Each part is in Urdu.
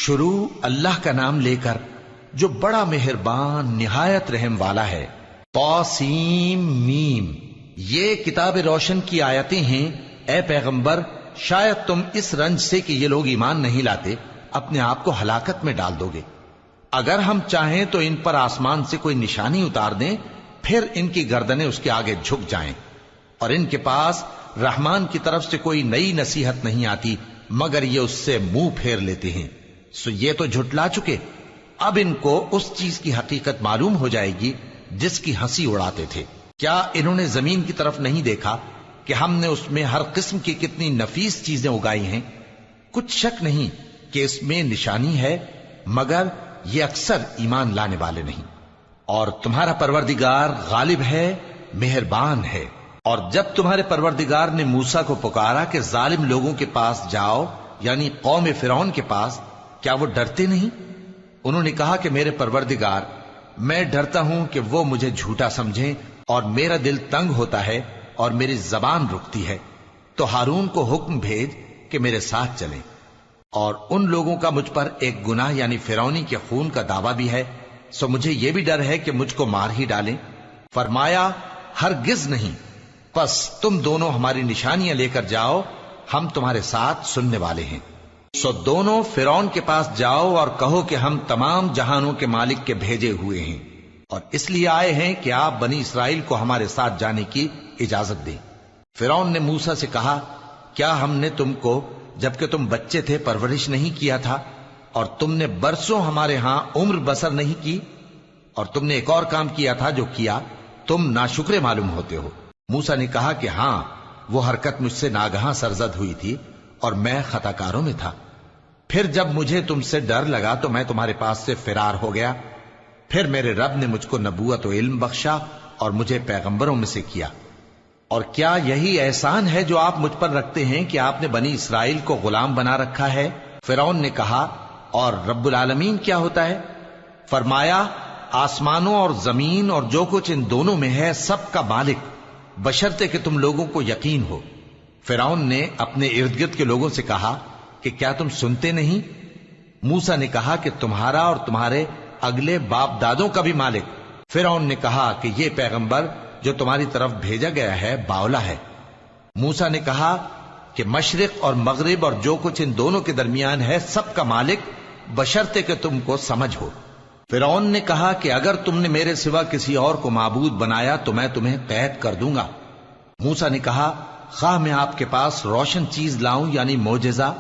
شروع اللہ کا نام لے کر جو بڑا مہربان نہایت رحم والا ہے۔ طاسیم میم، یہ کتاب روشن کی آیتیں ہیں۔ اے پیغمبر، شاید تم اس رنج سے کہ یہ لوگ ایمان نہیں لاتے اپنے آپ کو ہلاکت میں ڈال دو گے۔ اگر ہم چاہیں تو ان پر آسمان سے کوئی نشانی اتار دیں، پھر ان کی گردنیں اس کے آگے جھک جائیں، اور ان کے پاس رحمان کی طرف سے کوئی نئی نصیحت نہیں آتی مگر یہ اس سے منہ پھیر لیتے ہیں۔ سو یہ تو جھٹلا چکے، اب ان کو اس چیز کی حقیقت معلوم ہو جائے گی جس کی ہنسی اڑاتے تھے۔ کیا انہوں نے زمین کی طرف نہیں دیکھا کہ ہم نے اس میں ہر قسم کی کتنی نفیس چیزیں اگائی ہیں؟ کچھ شک نہیں کہ اس میں نشانی ہے، مگر یہ اکثر ایمان لانے والے نہیں۔ اور تمہارا پروردگار غالب ہے، مہربان ہے۔ اور جب تمہارے پروردگار نے موسیٰ کو پکارا کہ ظالم لوگوں کے پاس جاؤ، یعنی قوم فرعون کے پاس، کیا وہ ڈرتے نہیں؟ انہوں نے کہا کہ میرے پروردگار، میں ڈرتا ہوں کہ وہ مجھے جھوٹا سمجھیں، اور میرا دل تنگ ہوتا ہے اور میری زبان رکتی ہے، تو ہارون کو حکم بھیج کہ میرے ساتھ چلیں۔ اور ان لوگوں کا مجھ پر ایک گناہ یعنی فرعونی کے خون کا دعویٰ بھی ہے، سو مجھے یہ بھی ڈر ہے کہ مجھ کو مار ہی ڈالیں۔ فرمایا ہرگز نہیں، پس تم دونوں ہماری نشانیاں لے کر جاؤ، ہم تمہارے ساتھ سننے والے ہیں۔ سو دونوں فرعون کے پاس جاؤ اور کہو کہ ہم تمام جہانوں کے مالک کے بھیجے ہوئے ہیں، اور اس لیے آئے ہیں کہ آپ بنی اسرائیل کو ہمارے ساتھ جانے کی اجازت دیں۔ فرعون نے موسیٰ سے کہا، کیا ہم نے تم کو جبکہ تم بچے تھے پرورش نہیں کیا تھا، اور تم نے برسوں ہمارے ہاں عمر بسر نہیں کی؟ اور تم نے ایک اور کام کیا تھا جو کیا، تم ناشکرے معلوم ہوتے ہو۔ موسیٰ نے کہا کہ ہاں، وہ حرکت مجھ سے ناگہاں سرزد ہوئی تھی اور میں خطا کاروں میں تھا۔ پھر جب مجھے تم سے ڈر لگا تو میں تمہارے پاس سے فرار ہو گیا۔ پھر میرے رب نے مجھ کو نبوت و علم بخشا اور مجھے پیغمبروں میں سے کیا۔ اور کیا یہی احسان ہے جو آپ مجھ پر رکھتے ہیں کہ آپ نے بنی اسرائیل کو غلام بنا رکھا ہے؟ فرعون نے کہا، اور رب العالمین کیا ہوتا ہے؟ فرمایا، آسمانوں اور زمین اور جو کچھ ان دونوں میں ہے سب کا مالک، بشرطے کہ تم لوگوں کو یقین ہو۔ فرعون نے اپنے ارد گرد کے لوگوں سے کہا کہ کیا تم سنتے نہیں؟ موسیٰ نے کہا کہ تمہارا اور تمہارے اگلے باپ دادوں کا بھی مالک۔ فرعون نے کہا کہ یہ پیغمبر جو تمہاری طرف بھیجا گیا ہے باولا ہے۔ موسیٰ نے کہا کہ مشرق اور مغرب اور جو کچھ ان دونوں کے درمیان ہے سب کا مالک، بشرطے کہ تم کو سمجھ ہو۔ فرعون نے کہا کہ اگر تم نے میرے سوا کسی اور کو معبود بنایا تو میں تمہیں قید کر دوں گا۔ موسیٰ نے کہا، خواہ میں آپ کے پاس روشن چیز لاؤں یعنی معجزہ؟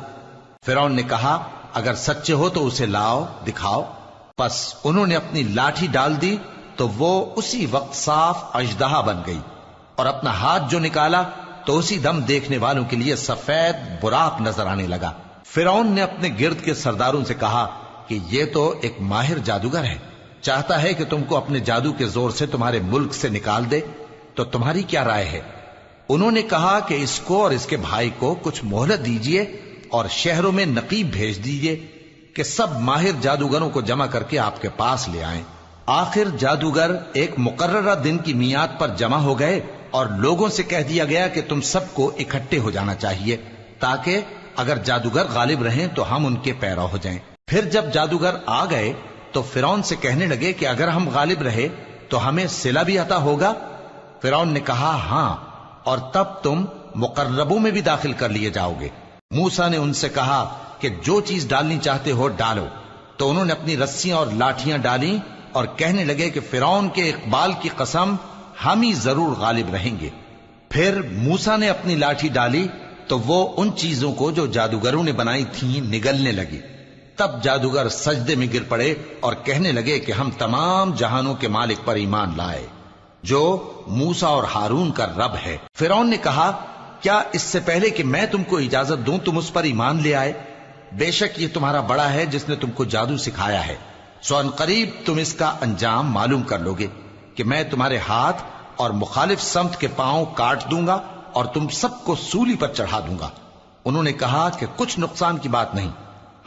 فرعون نے کہا، اگر سچے ہو تو اسے لاؤ، دکھاؤ۔ پس انہوں نے اپنی لاٹھی ڈال دی تو وہ اسی وقت صاف اژدہا بن گئی، اور اپنا ہاتھ جو نکالا تو اسی دم دیکھنے والوں کے لیے سفید براق نظر آنے لگا۔ فرعون نے اپنے گرد کے سرداروں سے کہا کہ یہ تو ایک ماہر جادوگر ہے، چاہتا ہے کہ تم کو اپنے جادو کے زور سے تمہارے ملک سے نکال دے، تو تمہاری کیا رائے ہے؟ انہوں نے کہا کہ اس کو اور اس کے بھائی کو کچھ مہلت دیجیے اور شہروں میں نقیب بھیج دیجیے کہ سب ماہر جادوگروں کو جمع کر کے آپ کے پاس لے آئیں۔ آخر جادوگر ایک مقررہ دن کی میعاد پر جمع ہو گئے اور لوگوں سے کہہ دیا گیا کہ تم سب کو اکٹھے ہو جانا چاہیے تاکہ اگر جادوگر غالب رہیں تو ہم ان کے پیرو ہو جائیں۔ پھر جب جادوگر آ گئے تو فرعون سے کہنے لگے کہ اگر ہم غالب رہے تو ہمیں صلہ بھی عطا ہوگا؟ فرعون نے کہا، ہاں، اور تب تم مقربوں میں بھی داخل کر لیے جاؤ گے۔ موسیٰ نے ان سے کہا کہ جو چیز ڈالنی چاہتے ہو ڈالو، تو انہوں نے اپنی رسیاں اور لاٹھیاں ڈالیں اور کہنے لگے کہ فرعون کے اقبال کی قسم، ہم ہی ضرور غالب رہیں گے۔ پھر موسیٰ نے اپنی لاٹھی ڈالی تو وہ ان چیزوں کو جو جادوگروں نے بنائی تھیں نگلنے لگی۔ تب جادوگر سجدے میں گر پڑے اور کہنے لگے کہ ہم تمام جہانوں کے مالک پر ایمان لائے جو موسیٰ اور ہارون کا رب ہے۔ فرعون نے کہا، کیا اس سے پہلے کہ میں تم کو اجازت دوں تم اس پر ایمان لے آئے؟ بے شک یہ تمہارا بڑا ہے جس نے تم کو جادو سکھایا ہے، سو ان قریب تم اس کا انجام معلوم کر لوگے کہ میں تمہارے ہاتھ اور مخالف سمت کے پاؤں کاٹ دوں گا اور تم سب کو سولی پر چڑھا دوں گا۔ انہوں نے کہا کہ کچھ نقصان کی بات نہیں،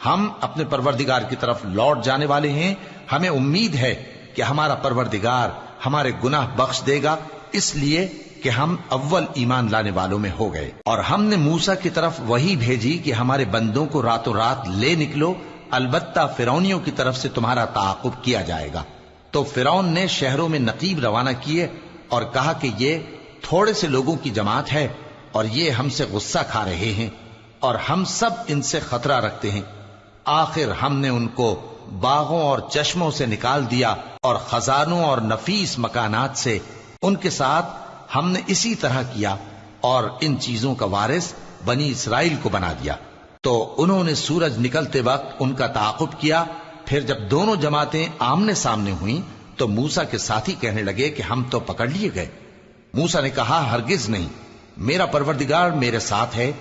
ہم اپنے پروردگار کی طرف لوٹ جانے والے ہیں، ہمیں امید ہے کہ ہمارا پروردگار ہمارے گناہ بخش دے گا، اس لیے کہ ہم اول ایمان لانے والوں میں ہو گئے۔ اور ہم نے موسیٰ کی طرف وحی بھیجی کہ ہمارے بندوں کو راتوں رات لے نکلو البتہ فرعونیوں کی طرف سے تمہارا تعاقب کیا جائے گا۔ تو فرعون نے شہروں میں نقیب روانہ کیے اور کہا کہ یہ تھوڑے سے لوگوں کی جماعت ہے اور یہ ہم سے غصہ کھا رہے ہیں اور ہم سب ان سے خطرہ رکھتے ہیں۔ آخر ہم نے ان کو باغوں اور چشموں سے نکال دیا اور خزانوں اور نفیس مکانات سے۔ ان کے ساتھ ہم نے اسی طرح کیا اور ان چیزوں کا وارث بنی اسرائیل کو بنا دیا۔ تو انہوں نے سورج نکلتے وقت ان کا تعاقب کیا۔ پھر جب دونوں جماعتیں آمنے سامنے ہوئیں تو موسیٰ کے ساتھی کہنے لگے کہ ہم تو پکڑ لیے گئے۔ موسیٰ نے کہا ہرگز نہیں، میرا پروردگار میرے ساتھ ہے،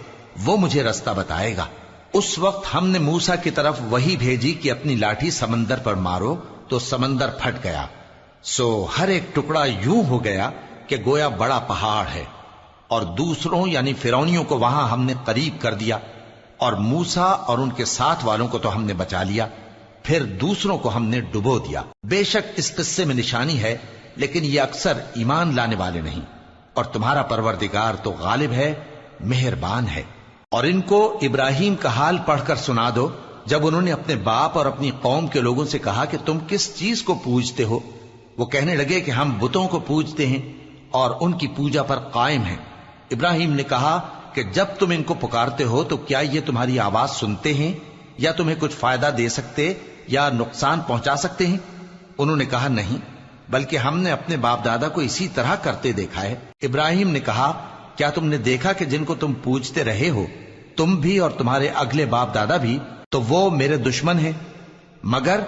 وہ مجھے رستہ بتائے گا۔ اس وقت ہم نے موسیٰ کی طرف وحی بھیجی کہ اپنی لاٹھی سمندر پر مارو، تو سمندر پھٹ گیا، سو ہر ایک ٹکڑا یوں ہو گیا کہ گویا بڑا پہاڑ ہے، اور دوسروں یعنی فرعونیوں کو وہاں ہم نے قریب کر دیا، اور موسیٰ اور ان کے ساتھ والوں کو تو ہم نے بچا لیا، پھر دوسروں کو ہم نے ڈبو دیا۔ بے شک اس قصے میں نشانی ہے، لیکن یہ اکثر ایمان لانے والے نہیں، اور تمہارا پروردگار تو غالب ہے، مہربان ہے۔ اور ان کو ابراہیم کا حال پڑھ کر سنا دو جب انہوں نے اپنے باپ اور اپنی قوم کے لوگوں سے کہا کہ تم کس چیز کو پوجتے ہو؟ وہ کہنے لگے کہ ہم بتوں کو پوجتے ہیں اور ان کی پوجا پر قائم ہیں۔ ابراہیم نے کہا کہ جب تم ان کو پکارتے ہو تو کیا یہ تمہاری آواز سنتے ہیں یا تمہیں کچھ فائدہ دے سکتے یا نقصان پہنچا سکتے ہیں؟ انہوں نے کہا نہیں، بلکہ ہم نے اپنے باپ دادا کو اسی طرح کرتے دیکھا ہے۔ ابراہیم نے کہا کیا تم نے دیکھا کہ جن کو تم پوجتے رہے ہو تم بھی اور تمہارے اگلے باپ دادا بھی، تو وہ میرے دشمن ہیں، مگر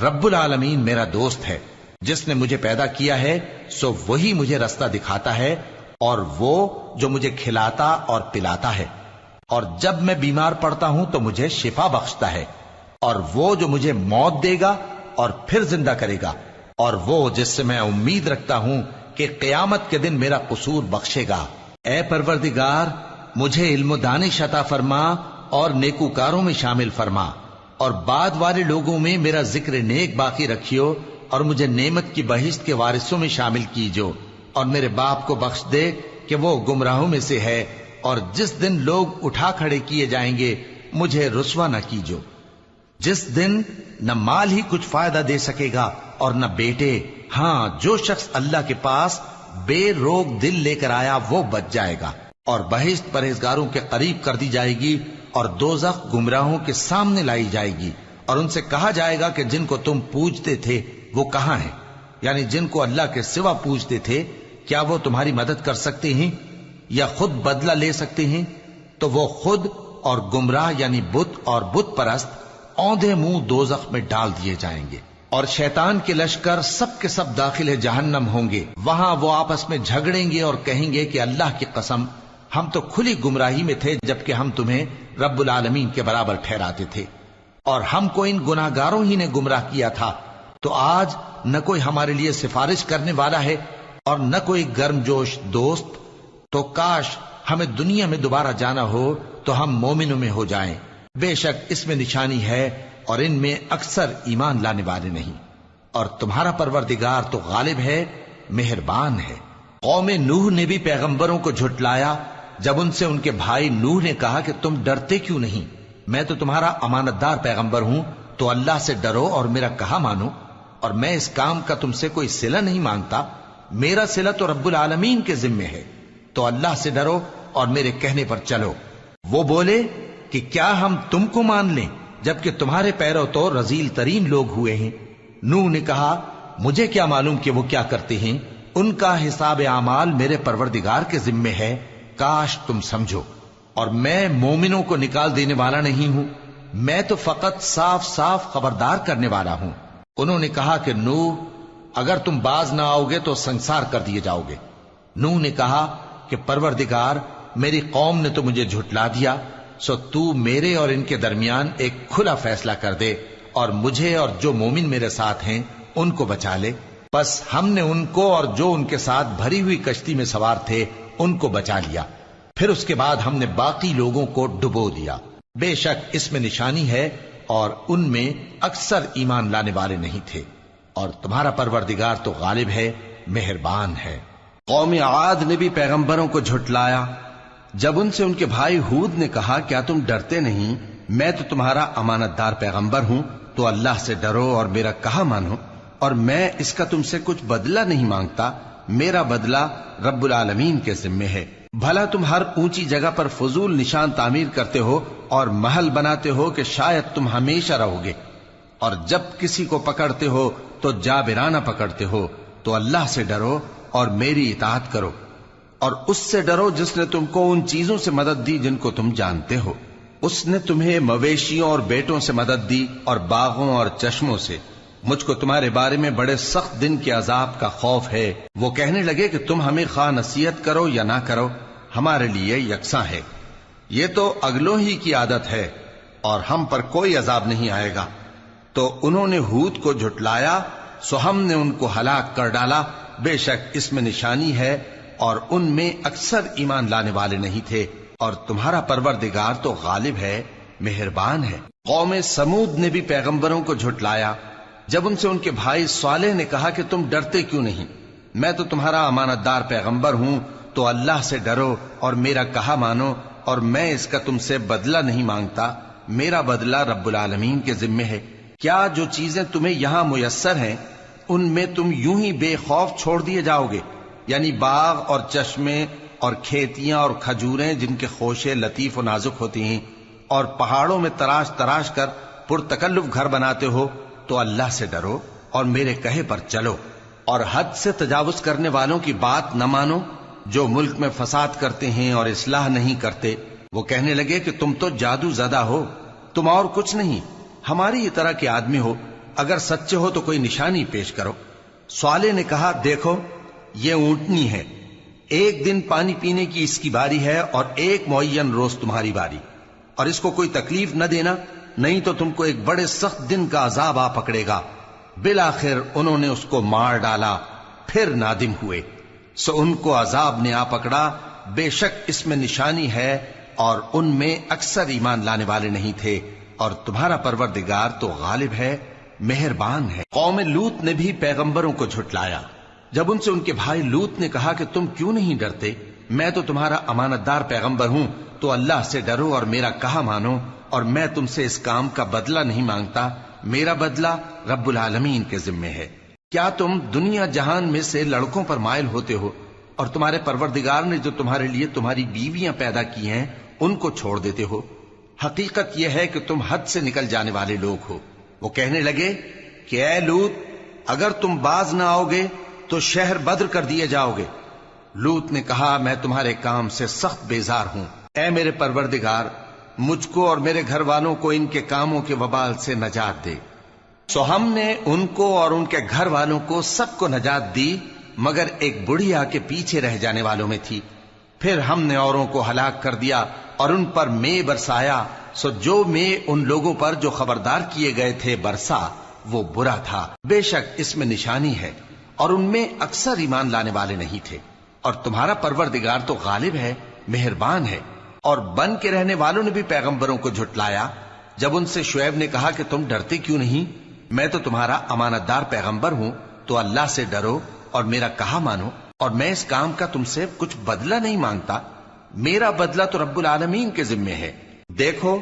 رب العالمین میرا دوست ہے۔ جس نے مجھے پیدا کیا ہے سو وہی مجھے رستہ دکھاتا ہے، اور وہ جو مجھے کھلاتا اور پلاتا ہے، اور جب میں بیمار پڑتا ہوں تو مجھے شفا بخشتا ہے، اور وہ جو مجھے موت دے گا اور پھر زندہ کرے گا، اور وہ جس سے میں امید رکھتا ہوں کہ قیامت کے دن میرا قصور بخشے گا۔ اے پروردگار، مجھے علم و دانش عطا فرما اور نیکوکاروں میں شامل فرما، اور بعد والے لوگوں میں میرا ذکر نیک باقی رکھیو، اور مجھے نعمت کی بہشت کے وارثوں میں شامل کیجو، اور میرے باپ کو بخش دے کہ وہ گمراہوں میں سے ہے، اور جس دن لوگ اٹھا کھڑے کیے جائیں گے مجھے رسوا نہ کیجو، جس دن نہ مال ہی کچھ فائدہ دے سکے گا اور نہ بیٹے۔ ہاں، جو شخص اللہ کے پاس بے روک دل لے کر آیا وہ بچ جائے گا، اور بہشت پرہیزگاروں کے قریب کر دی جائے گی، اور دوزخ گمراہوں کے سامنے لائی جائے گی، اور ان سے کہا جائے گا کہ جن کو تم پوجتے تھے وہ کہاں ہیں؟ یعنی جن کو اللہ کے سوا پوجتے تھے، کیا وہ تمہاری مدد کر سکتے ہیں یا خود بدلہ لے سکتے ہیں؟ تو وہ خود اور گمراہ یعنی بت اور بت پرست اوندھے منہ دوزخ میں ڈال دیے جائیں گے، اور شیطان کے لشکر سب کے سب داخل جہنم ہوں گے۔ وہاں وہ آپس میں جھگڑیں گے اور کہیں گے کہ اللہ کی قسم، ہم تو کھلی گمراہی میں تھے جبکہ ہم تمہیں رب العالمین کے برابر ٹھہراتے تھے، اور ہم کو ان گناہگاروں ہی نے گمراہ کیا تھا۔ تو آج نہ کوئی ہمارے لیے سفارش کرنے والا ہے اور نہ کوئی گرم جوش دوست، تو کاش ہمیں دنیا میں دوبارہ جانا ہو تو ہم مومنوں میں ہو جائیں۔ بے شک اس میں نشانی ہے اور ان میں اکثر ایمان لانے والے نہیں، اور تمہارا پروردگار تو غالب ہے، مہربان ہے۔ قوم نوح نے بھی پیغمبروں کو جھٹلایا جب ان سے ان کے بھائی نوح نے کہا کہ تم ڈرتے کیوں نہیں؟ میں تو تمہارا امانت دار پیغمبر ہوں، تو اللہ سے ڈرو اور میرا کہا مانو، اور میں اس کام کا تم سے کوئی صلہ نہیں مانگتا، میرا صلہ تو رب العالمین کے ذمے ہے، تو اللہ سے ڈرو اور میرے کہنے پر چلو۔ وہ بولے کہ کیا ہم تم کو مان لیں جبکہ تمہارے پیرو تو رذیل ترین لوگ ہوئے ہیں؟ نوح نے کہا مجھے کیا معلوم کہ وہ کیا کرتے ہیں، ان کا حساب اعمال میرے پروردگار کے ذمے ہے، کاش تم سمجھو۔ اور میں مومنوں کو نکال دینے والا نہیں ہوں، میں تو فقط صاف صاف خبردار کرنے والا ہوں۔ انہوں نے کہا کہ نوح، اگر تم باز نہ آؤ گے تو سنسار کر دیے جاؤ گے۔ نوح نے کہا کہ پروردگار، میری قوم نے تو مجھے جھٹلا دیا، سو تو میرے اور ان کے درمیان ایک کھلا فیصلہ کر دے، اور مجھے اور جو مومن میرے ساتھ ہیں ان کو بچا لے۔ بس ہم نے ان کو اور جو ان کے ساتھ بھری ہوئی کشتی میں سوار تھے ان کو بچا لیا، پھر اس کے بعد ہم نے باقی لوگوں کو ڈبو دیا۔ بے شک اس میں نشانی ہے اور ان میں اکثر ایمان لانے والے نہیں تھے، اور تمہارا پروردگار تو غالب ہے، مہربان ہے۔ قوم عاد نے بھی پیغمبروں کو جھٹلایا جب ان سے ان کے بھائی ہود نے کہا کیا تم ڈرتے نہیں میں تو تمہارا امانت دار پیغمبر ہوں، تو اللہ سے ڈرو اور میرا کہا مانو، اور میں اس کا تم سے کچھ بدلہ نہیں مانگتا، میرا بدلہ رب العالمین کے ذمے ہے۔ بھلا تم ہر اونچی جگہ پر فضول نشان تعمیر کرتے ہو اور محل بناتے ہو کہ شاید تم ہمیشہ رہو گے، اور جب کسی کو پکڑتے ہو تو جابرانہ پکڑتے ہو، تو اللہ سے ڈرو اور میری اطاعت کرو، اور اس سے ڈرو جس نے تم کو ان چیزوں سے مدد دی جن کو تم جانتے ہو۔ اس نے تمہیں مویشیوں اور بیٹوں سے مدد دی اور باغوں اور چشموں سے۔ مجھ کو تمہارے بارے میں بڑے سخت دن کے عذاب کا خوف ہے۔ وہ کہنے لگے کہ تم ہمیں خواہ نصیحت کرو یا نہ کرو، ہمارے لیے یکساں ہے، یہ تو اگلوں ہی کی عادت ہے، اور ہم پر کوئی عذاب نہیں آئے گا۔ تو انہوں نے ہود کو جھٹلایا، سو ہم نے ان کو ہلاک کر ڈالا۔ بے شک اس میں نشانی ہے، اور ان میں اکثر ایمان لانے والے نہیں تھے، اور تمہارا پروردگار تو غالب ہے، مہربان ہے۔ قوم سمود نے بھی پیغمبروں کو جھٹلایا، جب ان سے ان کے بھائی صالح نے کہا کہ تم ڈرتے کیوں نہیں، میں تو تمہارا امانت دار پیغمبر ہوں، تو اللہ سے ڈرو اور میرا کہا مانو، اور میں اس کا تم سے بدلہ نہیں مانگتا، میرا بدلہ رب العالمین کے ذمے ہے۔ کیا جو چیزیں تمہیں یہاں میسر ہیں ان میں تم یوں ہی بے خوف چھوڑ دیے جاؤ گے؟ یعنی باغ اور چشمے اور کھیتیاں اور کھجوریں جن کے خوشے لطیف و نازک ہوتی ہیں، اور پہاڑوں میں تراش تراش کر پرتکلف گھر بناتے ہو، تو اللہ سے ڈرو اور میرے کہے پر چلو، اور حد سے تجاوز کرنے والوں کی بات نہ مانو جو ملک میں فساد کرتے ہیں اور اصلاح نہیں کرتے۔ وہ کہنے لگے کہ تم تو جادو زدہ ہو، تم اور کچھ نہیں، ہماری طرح کے آدمی ہو، اگر سچے ہو تو کوئی نشانی پیش کرو۔ صالح نے کہا دیکھو یہ اونٹنی ہے، ایک دن پانی پینے کی اس کی باری ہے اور ایک معین روز تمہاری باری، اور اس کو کوئی تکلیف نہ دینا، نہیں تو تم کو ایک بڑے سخت دن کا عذاب آ پکڑے گا۔ بالآخر انہوں نے اس کو مار ڈالا، پھر نادم ہوئے، سو ان کو عذاب نے آ پکڑا۔ بے شک اس میں نشانی ہے، اور ان میں اکثر ایمان لانے والے نہیں تھے، اور تمہارا پروردگار تو غالب ہے، مہربان ہے۔ قوم لوط نے بھی پیغمبروں کو جھٹلایا، جب ان سے ان کے بھائی لوط نے کہا کہ تم کیوں نہیں ڈرتے، میں تو تمہارا امانت دار پیغمبر ہوں، تو اللہ سے ڈرو اور میرا کہا مانو، اور میں تم سے اس کام کا بدلہ نہیں مانگتا، میرا بدلہ رب العالمین کے ذمے ہے۔ کیا تم دنیا جہان میں سے لڑکوں پر مائل ہوتے ہو، اور تمہارے پروردگار نے جو تمہارے لیے تمہاری بیویاں پیدا کی ہیں ان کو چھوڑ دیتے ہو؟ حقیقت یہ ہے کہ تم حد سے نکل جانے والے لوگ ہو۔ وہ کہنے لگے کہ اے لوط، اگر تم باز نہ آؤ گے تو شہر بدر کر دیے جاؤ گے۔ لوط نے کہا میں تمہارے کام سے سخت بیزار ہوں، اے میرے پروردگار مجھ کو اور میرے گھر والوں کو ان کے کاموں کے وبال سے نجات دے۔ سو ہم نے ان کو اور ان کے گھر والوں کو سب کو نجات دی، مگر ایک بڑھیا کے پیچھے رہ جانے والوں میں تھی۔ پھر ہم نے اوروں کو ہلاک کر دیا اور ان پر مے برسایا، سو جو مے ان لوگوں پر جو خبردار کیے گئے تھے برسا، وہ برا تھا۔ بے شک اس میں نشانی ہے، اور ان میں اکثر ایمان لانے والے نہیں تھے، اور تمہارا پروردگار تو غالب ہے، مہربان ہے۔ اور بن کے رہنے والوں نے بھی پیغمبروں کو جھٹلایا، جب ان سے شعیب نے کہا کہ تم ڈرتے کیوں نہیں، میں تو تمہارا امانت دار پیغمبر ہوں، تو اللہ سے ڈرو اور میرا کہا مانو، اور میں اس کام کا تم سے کچھ بدلہ نہیں مانگتا، میرا بدلہ تو رب العالمین کے ذمے ہے۔ دیکھو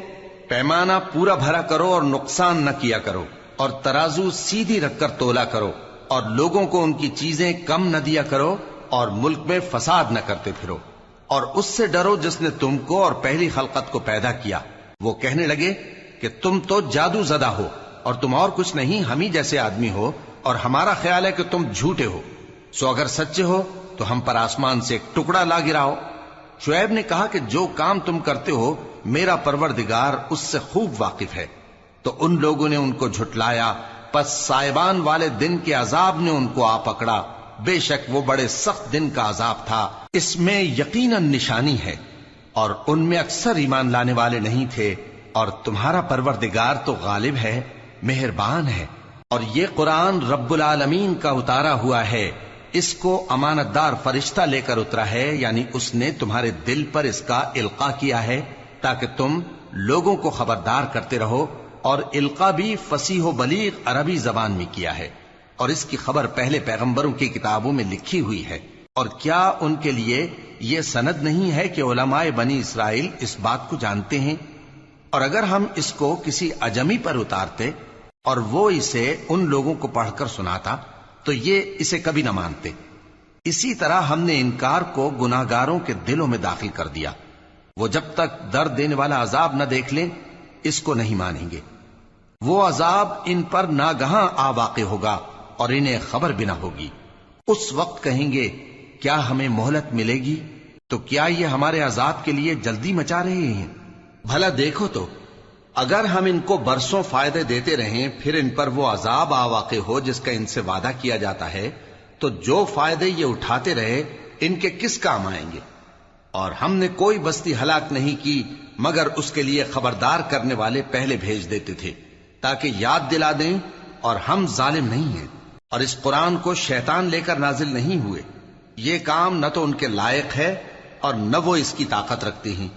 پیمانہ پورا بھرا کرو اور نقصان نہ کیا کرو، اور ترازو سیدھی رکھ کر تولا کرو، اور لوگوں کو ان کی چیزیں کم نہ دیا کرو، اور ملک میں فساد نہ کرتے پھرو، اور اس سے ڈرو جس نے تم کو اور پہلی خلقت کو پیدا کیا۔ وہ کہنے لگے کہ تم تو جادو زدہ ہو، اور تم اور کچھ نہیں، ہم ہی جیسے آدمی ہو، اور ہمارا خیال ہے کہ تم جھوٹے ہو، سو اگر سچے ہو تو ہم پر آسمان سے ایک ٹکڑا لا گراؤ۔ شعیب نے کہا کہ جو کام تم کرتے ہو میرا پروردگار اس سے خوب واقف ہے۔ تو ان لوگوں نے ان کو جھٹلایا، پس سائبان والے دن کے عذاب نے ان کو آ پکڑا، بے شک وہ بڑے سخت دن کا عذاب تھا، اس میں یقیناً نشانی ہے، اور ان میں اکثر ایمان لانے والے نہیں تھے، اور تمہارا پروردگار تو غالب ہے، مہربان ہے۔ اور یہ قرآن رب العالمین کا اتارا ہوا ہے، اس کو امانت دار فرشتہ لے کر اترا ہے، یعنی اس نے تمہارے دل پر اس کا القاء کیا ہے تاکہ تم لوگوں کو خبردار کرتے رہو، اور القاء بھی فصیح و بلیغ عربی زبان میں کیا ہے، اور اس کی خبر پہلے پیغمبروں کی کتابوں میں لکھی ہوئی ہے۔ اور کیا ان کے لیے یہ سند نہیں ہے کہ علماء بنی اسرائیل اس بات کو جانتے ہیں؟ اور اگر ہم اس کو کسی اجمی پر اتارتے اور وہ اسے ان لوگوں کو پڑھ کر سناتا تو یہ اسے کبھی نہ مانتے. اسی طرح ہم نے انکار کو گناہگاروں کے دلوں میں داخل کر دیا. وہ جب تک درد دینے والا عذاب نہ دیکھ لیں اس کو نہیں مانیں گے. وہ عذاب ان پر ناگہاں آ واقع ہوگا اور انہیں خبر بھی نہ ہوگی. اس وقت کہیں گے کیا ہمیں مہلت ملے گی؟ تو کیا یہ ہمارے عذاب کے لیے جلدی مچا رہے ہیں؟ بھلا دیکھو تو اگر ہم ان کو برسوں فائدے دیتے رہیں پھر ان پر وہ عذاب آ واقع ہو جس کا ان سے وعدہ کیا جاتا ہے تو جو فائدے یہ اٹھاتے رہے ان کے کس کام آئیں گے؟ اور ہم نے کوئی بستی ہلاک نہیں کی مگر اس کے لیے خبردار کرنے والے پہلے بھیج دیتے تھے تاکہ یاد دلا دیں، اور ہم ظالم نہیں ہیں. اور اس قرآن کو شیطان لے کر نازل نہیں ہوئے. یہ کام نہ تو ان کے لائق ہے اور نہ وہ اس کی طاقت رکھتے ہیں.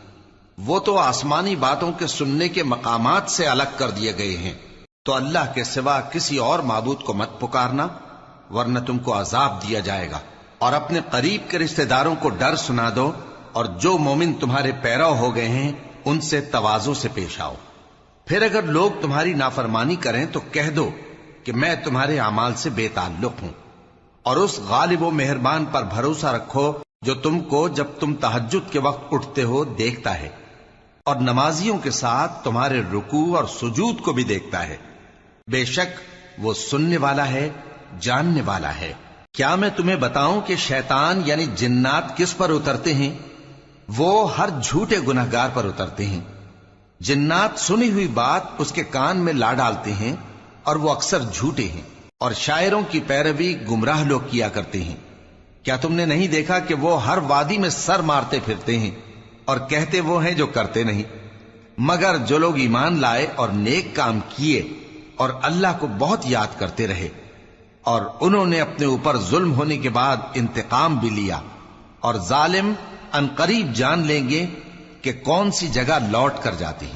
وہ تو آسمانی باتوں کے سننے کے مقامات سے الگ کر دیے گئے ہیں. تو اللہ کے سوا کسی اور معبود کو مت پکارنا ورنہ تم کو عذاب دیا جائے گا. اور اپنے قریب کے رشتہ داروں کو ڈر سنا دو، اور جو مومن تمہارے پیرو ہو گئے ہیں ان سے تواضع سے پیش آؤ. پھر اگر لوگ تمہاری نافرمانی کریں تو کہہ دو کہ میں تمہارے اعمال سے بے تعلق ہوں، اور اس غالب و مہربان پر بھروسہ رکھو جو تم کو جب تم تہجد کے وقت اٹھتے ہو دیکھتا ہے، اور نمازیوں کے ساتھ تمہارے رکوع اور سجود کو بھی دیکھتا ہے. بے شک وہ سننے والا ہے، جاننے والا ہے. کیا میں تمہیں بتاؤں کہ شیطان یعنی جنات کس پر اترتے ہیں؟ وہ ہر جھوٹے گنہگار پر اترتے ہیں. جنات سنی ہوئی بات اس کے کان میں لا ڈالتے ہیں اور وہ اکثر جھوٹے ہیں، اور شاعروں کی پیروی گمراہ لوگ کیا کرتے ہیں. کیا تم نے نہیں دیکھا کہ وہ ہر وادی میں سر مارتے پھرتے ہیں اور کہتے وہ ہیں جو کرتے نہیں؟ مگر جو لوگ ایمان لائے اور نیک کام کیے اور اللہ کو بہت یاد کرتے رہے اور انہوں نے اپنے اوپر ظلم ہونے کے بعد انتقام بھی لیا، اور ظالم عنقریب جان لیں گے کہ کون سی جگہ لوٹ کر جاتے ہیں.